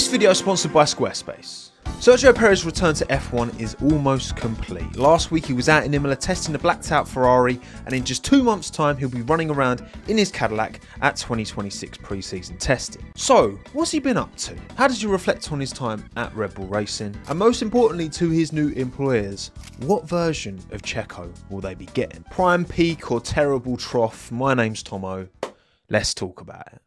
This video is sponsored by Squarespace. Sergio Perez return to F1 is almost complete. Last week he was out in Imola testing a blacked out Ferrari, and in just 2 months' time he'll be running around in his Cadillac at 2026 pre-season testing. So, what's he been up to? How does he reflect on his time at Red Bull Racing? And most importantly to his new employers, what version of Checo will they be getting? Prime peak or terrible trough? My name's Tommo. Let's talk about it.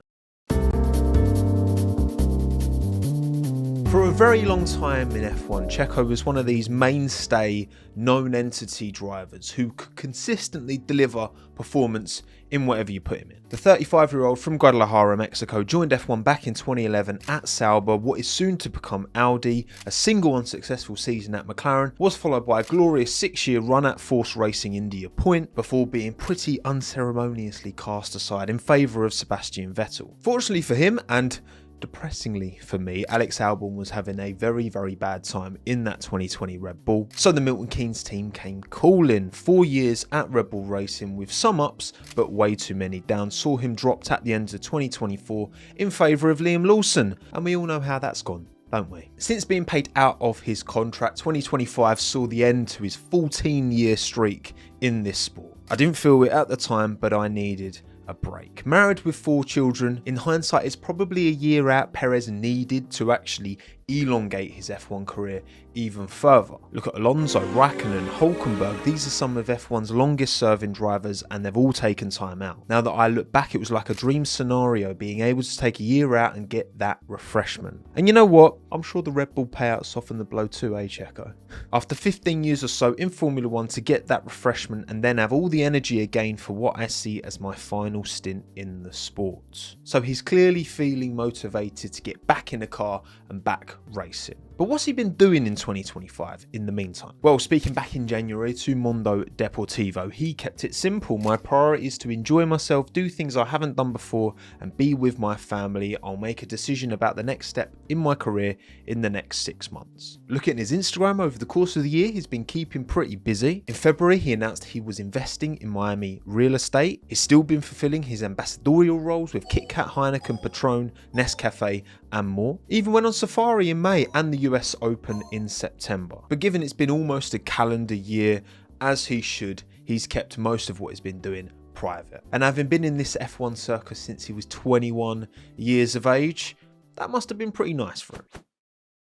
For a very long time in F1, Checo was one of these mainstay, known entity drivers who could consistently deliver performance in whatever you put him in. The 35-year-old from Guadalajara, Mexico, joined F1 back in 2011 at Sauber, what is soon to become Audi. A single unsuccessful season at McLaren was followed by a glorious 6-year run at Force Racing India Point before being pretty unceremoniously cast aside in favour of Sebastian Vettel. Fortunately for him, and depressingly for me, Alex Albon was having a very bad time in that 2020 Red Bull. So the Milton Keynes team came calling. 4 years at Red Bull Racing with some ups but way too many downs saw him dropped at the end of 2024 in favour of Liam Lawson, and we all know how that's gone, don't we? Since being paid out of his contract, 2025 saw the end to his 14-year streak in this sport. I didn't feel it at the time, but I needed a break. Married with 4 children, in hindsight it's probably a year out Perez needed to actually elongate his F1 career even further. Look at Alonso, Raikkonen, Hülkenberg. These are some of F1's longest serving drivers and they've all taken time out. Now that I look back, it was like a dream scenario being able to take a year out and get that refreshment. And you know what? I'm sure the Red Bull payout softened the blow too, Checo? After 15 years or so in Formula 1 to get that refreshment and then have all the energy again for what I see as my final stint in the sport. So he's clearly feeling motivated to get back in the car and back racing. But what's he been doing in 2025 in the meantime? Well, speaking back in January to Mundo Deportivo, he kept it simple. My priority is to enjoy myself, do things I haven't done before, and be with my family. I'll make a decision about the next step in my career in the next 6 months. Looking at his Instagram over the course of the year, he's been keeping pretty busy. In February, he announced he was investing in Miami real estate. He's still been fulfilling his ambassadorial roles with Kit Kat, Heineken, Patron, Nescafe, and more. Even went on safari in May and the US Open in September. But given it's been almost a calendar year, as he should, he's kept most of what he's been doing private. And having been in this F1 circus since he was 21 years of age, that must have been pretty nice for him.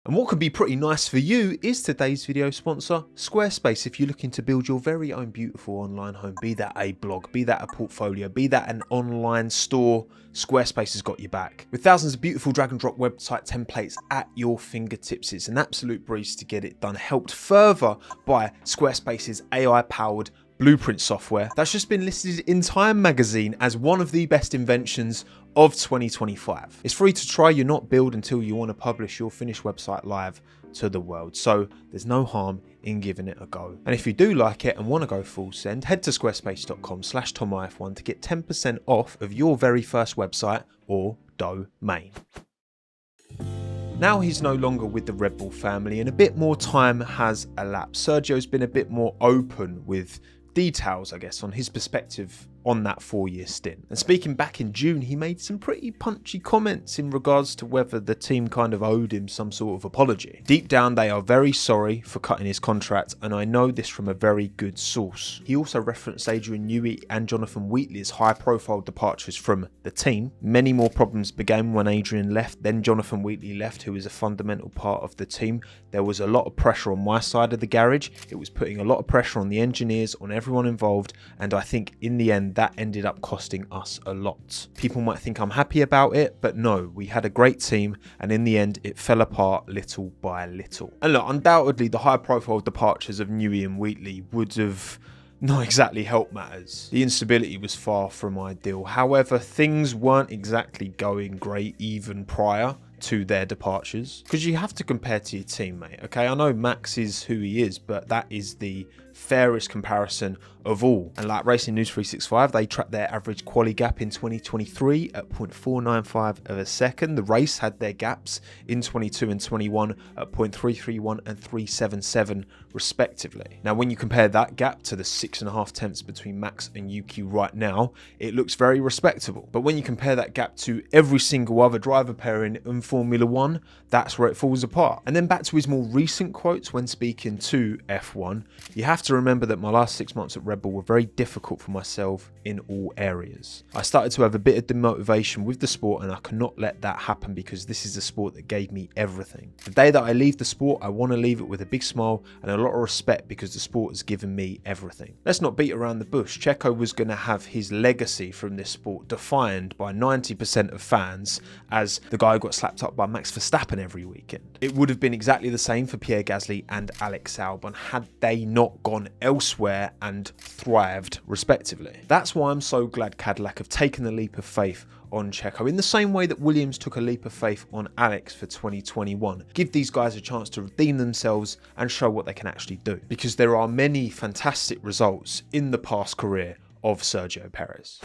And what could be pretty nice for you is today's video sponsor, Squarespace. If you're looking to build your very own beautiful online home, be that a blog, be that a portfolio, be that an online store, Squarespace has got your back. With thousands of beautiful drag and drop website templates at your fingertips, it's an absolute breeze to get it done, helped further by Squarespace's AI-powered blueprint software that's just been listed in Time magazine as one of the best inventions of 2025. It's free to try. You're not billed until you want to publish your finished website live to the world, so there's no harm in giving it a go. And if you do like it and want to go full send, head to squarespace.com/TommoF1 to get 10% off of your very first website or domain. Now he's no longer with the Red Bull family and a bit more time has elapsed. Sergio's been a bit more open with details, I guess, on his perspective on that 4-year stint. And speaking back in June, he made some pretty punchy comments in regards to whether the team kind of owed him some sort of apology. Deep down, they are very sorry for cutting his contract, and I know this from a very good source. He also referenced Adrian Newey and Jonathan Wheatley's high-profile departures from the team. Many more problems began when Adrian left, then Jonathan Wheatley left, who is a fundamental part of the team. There was a lot of pressure on my side of the garage. It was putting a lot of pressure on the engineers, on everyone involved, and I think in the end, that ended up costing us a lot. People might think I'm happy about it, but no, we had a great team, and in the end, it fell apart little by little. And look, undoubtedly, the high-profile departures of Newey and Wheatley would have not exactly helped matters. The instability was far from ideal. However, things weren't exactly going great even prior to their departures, because you have to compare to your teammate. Okay, I know Max is who he is, but that is the fairest comparison of all. And like Racing News 365, they tracked their average quali gap in 2023 at 0.495 of a second. The race had their gaps in 22 and 21 at 0.331 and 377 respectively. Now, when you compare that gap to the 6.5 tenths between Max and Yuki right now, it looks very respectable. But when you compare that gap to every single other driver pairing in Formula One, that's where it falls apart. And then back to his more recent quotes when speaking to F1, you have to remember that my last 6 months at Red Bull were very difficult for myself in all areas. I started to have a bit of demotivation with the sport, and I cannot let that happen because this is a sport that gave me everything. The day that I leave the sport, I want to leave it with a big smile and a lot of respect because the sport has given me everything. Let's not beat around the bush. Checo was going to have his legacy from this sport defined by 90% of fans as the guy who got slapped up by Max Verstappen every weekend. It would have been exactly the same for Pierre Gasly and Alex Albon had they not gone elsewhere and thrived respectively. That's why I'm so glad Cadillac have taken the leap of faith on Checo in the same way that Williams took a leap of faith on Alex for 2021. Give these guys a chance to redeem themselves and show what they can actually do, because there are many fantastic results in the past career of Sergio Perez.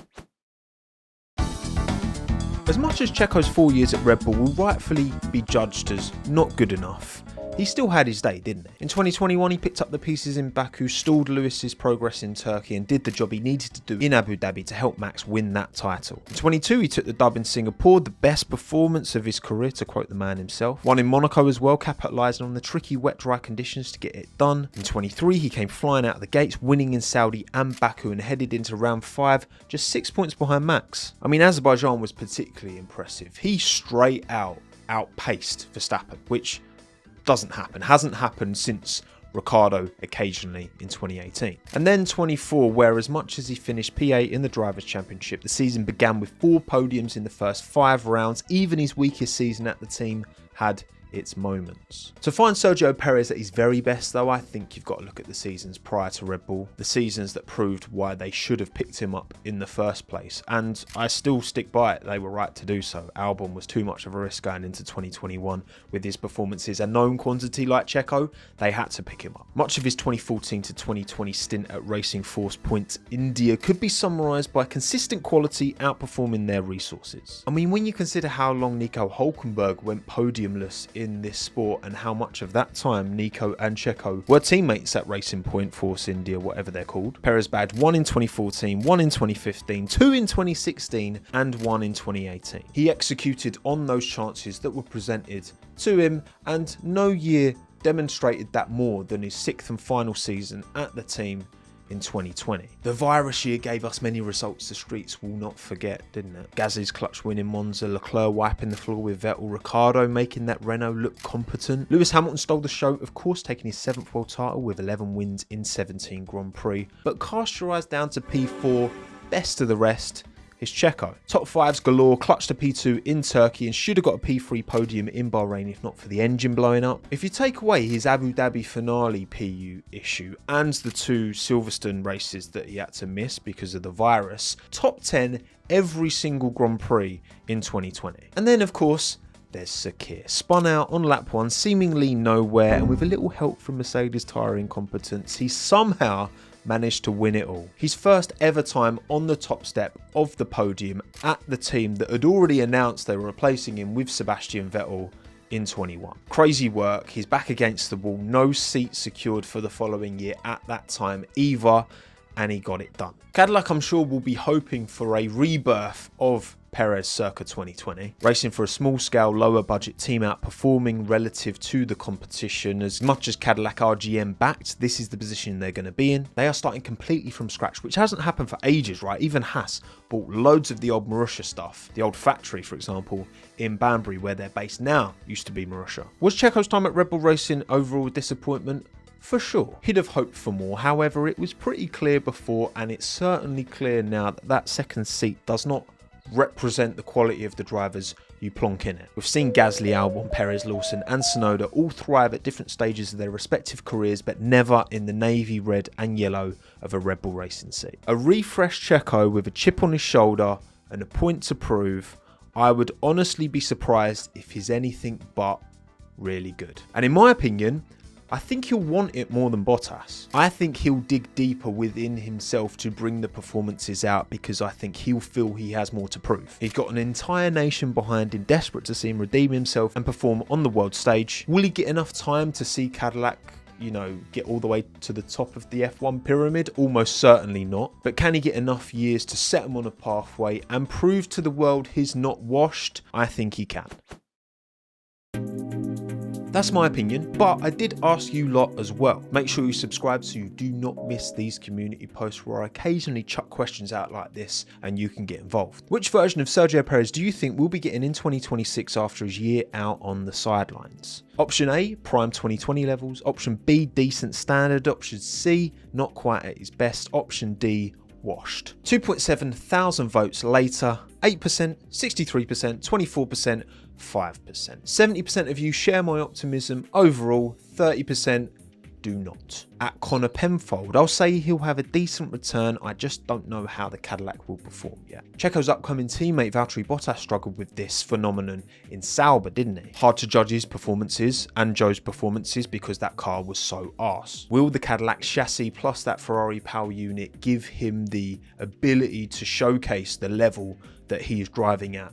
As much as Checo's 4 years at Red Bull will rightfully be judged as not good enough, he still had his day, didn't he? In 2021, he picked up the pieces in Baku, stalled Lewis's progress in Turkey, and did the job he needed to do in Abu Dhabi to help Max win that title. In 22, he took the dub in Singapore, the best performance of his career, to quote the man himself. Won in Monaco as well, capitalising on the tricky wet-dry conditions to get it done. In 23, he came flying out of the gates, winning in Saudi and Baku, and headed into round 5, just 6 points behind Max. I mean, Azerbaijan was particularly impressive. He straight out outpaced Verstappen, which doesn't happen, hasn't happened since Ricciardo occasionally in 2018. And then 24, where as much as he finished P8 in the Drivers' Championship, the season began with 4 podiums in the first 5 rounds. Even his weakest season at the team had its moments. To find Sergio Perez at his very best though, I think you've got to look at the seasons prior to Red Bull, the seasons that proved why they should have picked him up in the first place, and I still stick by it, they were right to do so. Albon was too much of a risk going into 2021 with his performances, a known quantity like Checo, they had to pick him up. Much of his 2014 to 2020 stint at Racing Force Points India could be summarised by consistent quality outperforming their resources. I mean, when you consider how long Nico Hülkenberg went podiumless in this sport and how much of that time Nico and Checo were teammates at Racing Point Force India, whatever they're called. Perez bagged 1 in 2014, 1 in 2015, 2 in 2016 and 1 in 2018. He executed on those chances that were presented to him, and no year demonstrated that more than his 6th and final season at the team in 2020. The virus year gave us many results the streets will not forget, didn't it? Gasly's clutch win in Monza, Leclerc wiping the floor with Vettel, Ricciardo making that Renault look competent. Lewis Hamilton stole the show, of course, taking his 7th world title with 11 wins in 17 Grand Prix. But cast your eyes down to P4, best of the rest, is Checo. Top 5s galore, clutched a P2 in Turkey and should have got a P3 podium in Bahrain if not for the engine blowing up. If you take away his Abu Dhabi finale PU issue and the 2 Silverstone races that he had to miss because of the virus, top 10 every single Grand Prix in 2020. And then of course, there's Sakir. Spun out on lap 1, seemingly nowhere, and with a little help from Mercedes tyre incompetence, he somehow managed to win it all. His first ever time on the top step of the podium at the team that had already announced they were replacing him with Sebastian Vettel in 21. Crazy work, he's back against the wall, no seat secured for the following year at that time either, and he got it done. Cadillac, I'm sure, will be hoping for a rebirth of Perez circa 2020, racing for a small scale, lower budget team, outperforming relative to the competition. As much as Cadillac are GM backed, this is the position they're going to be in. They are starting completely from scratch, which hasn't happened for ages, right? Even Haas bought loads of the old Marussia stuff. The old factory, for example, in Banbury, where they're based now, used to be Marussia. Was Checo's time at Red Bull Racing overall disappointment? For sure. He'd have hoped for more, however, it was pretty clear before, and it's certainly clear now that that second seat does not represent the quality of the drivers you plonk in it. We've seen Gasly, Albon, Perez, Lawson and Tsunoda all thrive at different stages of their respective careers, but never in the navy red and yellow of a Red Bull Racing seat. A refreshed Checo with a chip on his shoulder and a point to prove, I would honestly be surprised if he's anything but really good. And in my opinion, I think he'll want it more than Bottas. I think he'll dig deeper within himself to bring the performances out, because I think he'll feel he has more to prove. He's got an entire nation behind him, desperate to see him redeem himself and perform on the world stage. Will he get enough time to see Cadillac, get all the way to the top of the F1 pyramid? Almost certainly not. But can he get enough years to set him on a pathway and prove to the world he's not washed? I think he can. That's my opinion, but I did ask you lot as well. Make sure you subscribe so you do not miss these community posts where I occasionally chuck questions out like this and you can get involved. Which version of Sergio Perez do you think we'll be getting in 2026 after his year out on the sidelines? Option A, prime 2020 levels. Option B, decent standard. Option C, not quite at his best. Option D, washed. 2.7 thousand votes later, 8%, 63%, 24%, 5%. 70% of you share my optimism. Overall, 30% do not. At Connor Penfold, I'll say he'll have a decent return. I just don't know how the Cadillac will perform yet. Checo's upcoming teammate Valtteri Bottas struggled with this phenomenon in Sauber, didn't he? Hard to judge his performances and Joe's performances because that car was so arse. Will the Cadillac chassis plus that Ferrari power unit give him the ability to showcase the level that he is driving at?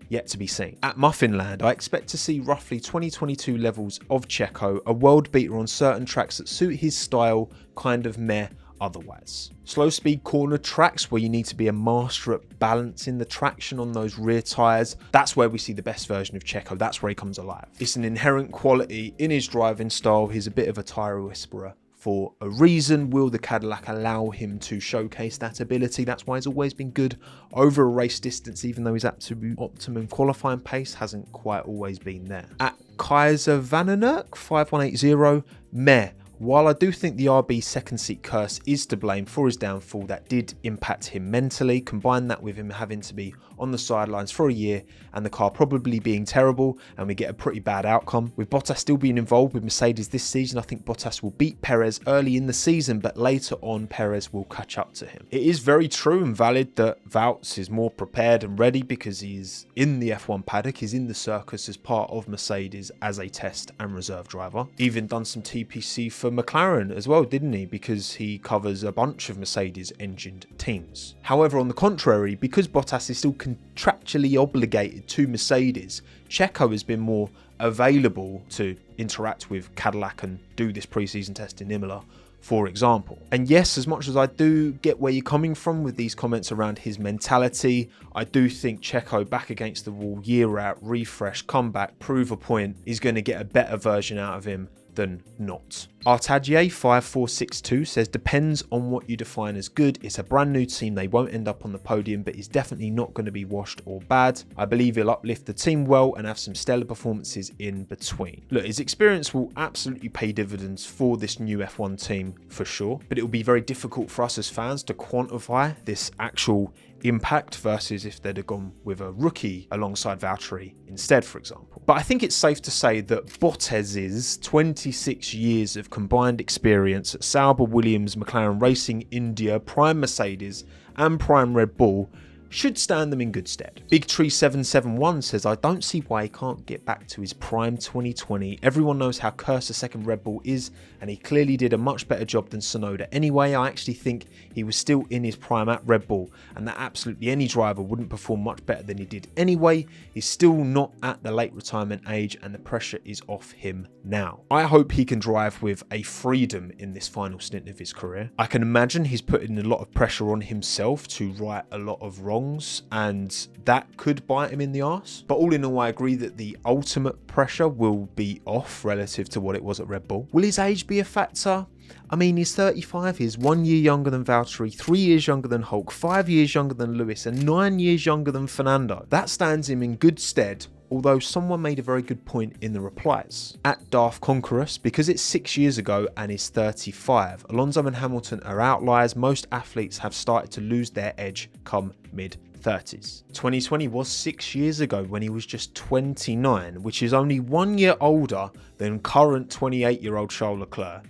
Yet to be seen. At Muffinland, I expect to see roughly 2022 levels of Checo, a world beater on certain tracks that suit his style, kind of meh otherwise. Slow speed corner tracks where you need to be a master at balancing the traction on those rear tyres, that's where we see the best version of Checo, that's where he comes alive. It's an inherent quality in his driving style, he's a bit of a tyre whisperer for a reason. Will the Cadillac allow him to showcase that ability? That's why he's always been good over a race distance, even though his absolute optimum qualifying pace hasn't quite always been there. At Kaiser Vannenerk 5180, meh. While I do think the RB second seat curse is to blame for his downfall, that did impact him mentally. Combine that with him having to be on the sidelines for a year and the car probably being terrible, and we get a pretty bad outcome. With Bottas still being involved with Mercedes this season, I think Bottas will beat Perez early in the season, but later on Perez will catch up to him. It is very true and valid that Valtteri is more prepared and ready because he's in the F1 paddock, he's in the circus as part of Mercedes as a test and reserve driver. Even done some TPC for McLaren as well, didn't he? Because he covers a bunch of Mercedes engined teams. However, on the contrary, because Bottas is still contractually obligated to Mercedes, Checo has been more available to interact with Cadillac and do this pre-season test in Imola, for example. And yes, as much as I do get where you're coming from with these comments around his mentality, I do think Checo back against the wall, year out, refresh, come back, prove a point, is going to get a better version out of him than not. Artadier 5462 says, depends on what you define as good. It's a brand new team, they won't end up on the podium, but he's definitely not going to be washed or bad. I believe he'll uplift the team well and have some stellar performances in between. Look, his experience will absolutely pay dividends for this new F1 team for sure, but it will be very difficult for us as fans to quantify this actual impact versus if they'd have gone with a rookie alongside Valtteri instead, for example. But I think it's safe to say that Bottas's 26 years of combined experience at Sauber, Williams, McLaren Racing, India, Prime Mercedes and Prime Red Bull should stand them in good stead. Big Tree 771 says, I don't see why he can't get back to his prime 2020. Everyone knows how cursed a second Red Bull is, and he clearly did a much better job than Tsunoda. Anyway, I actually think he was still in his prime at Red Bull, and that absolutely any driver wouldn't perform much better than he did anyway. He's still not at the late retirement age, and the pressure is off him now. I hope he can drive with a freedom in this final stint of his career. I can imagine he's putting a lot of pressure on himself to right a lot of wrongs, and that could bite him in the arse. But all in all, I agree that the ultimate pressure will be off relative to what it was at Red Bull. Will his age be a factor? I mean, he's 35, he's 1 year younger than Valtteri, 3 years younger than Hulk, 5 years younger than Lewis, and 9 years younger than Fernando. That stands him in good stead, although someone made a very good point in the replies. At Darth Conquerus, because it's 6 years ago and he's 35, Alonso and Hamilton are outliers. Most athletes have started to lose their edge come mid-30s. 2020 was 6 years ago when he was just 29, which is only 1 year older than current 28-year-old Charles Leclerc,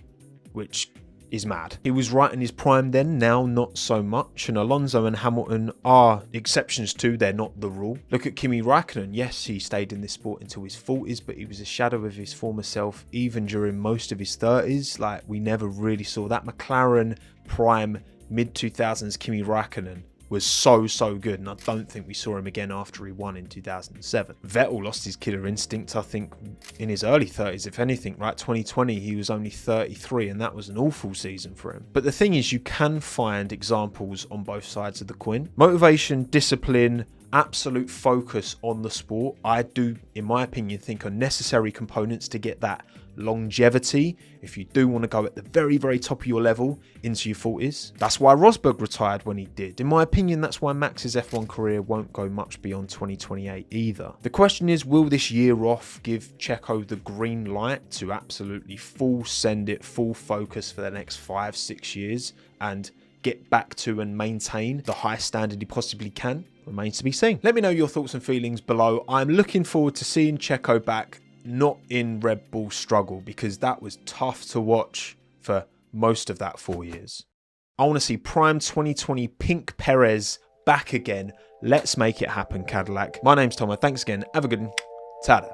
which is mad. He was right in his prime then, now not so much, and Alonso and Hamilton are exceptions too, they're not the rule. Look at Kimi Räikkönen. Yes, he stayed in this sport until his 40s, but he was a shadow of his former self even during most of his 30s. Like, we never really saw that. McLaren prime mid-2000s Kimi Räikkönen was so good, and I don't think we saw him again after he won in 2007. Vettel lost his killer instinct, I think, in his early 30s, if anything, right? 2020, he was only 33, and that was an awful season for him. But the thing is, you can find examples on both sides of the coin. Motivation, discipline, absolute focus on the sport, I do, in my opinion, think are necessary components to get that longevity if you do want to go at the very, very top of your level into your 40s. That's why Rosberg retired when he did. In my opinion, that's why Max's F1 career won't go much beyond 2028 either. The question is, will this year off give Checo the green light to absolutely full send it, full focus for the next 5-6 years and get back to and maintain the high standard he possibly can? Remains to be seen. Let me know your thoughts and feelings below. I'm looking forward to seeing Checo back, not in Red Bull struggle, because that was tough to watch for most of that 4 years. I want to see prime 2020 pink Perez back again. Let's make it happen, Cadillac. My name's Tomo. Thanks again. Have a good one. Ta-da.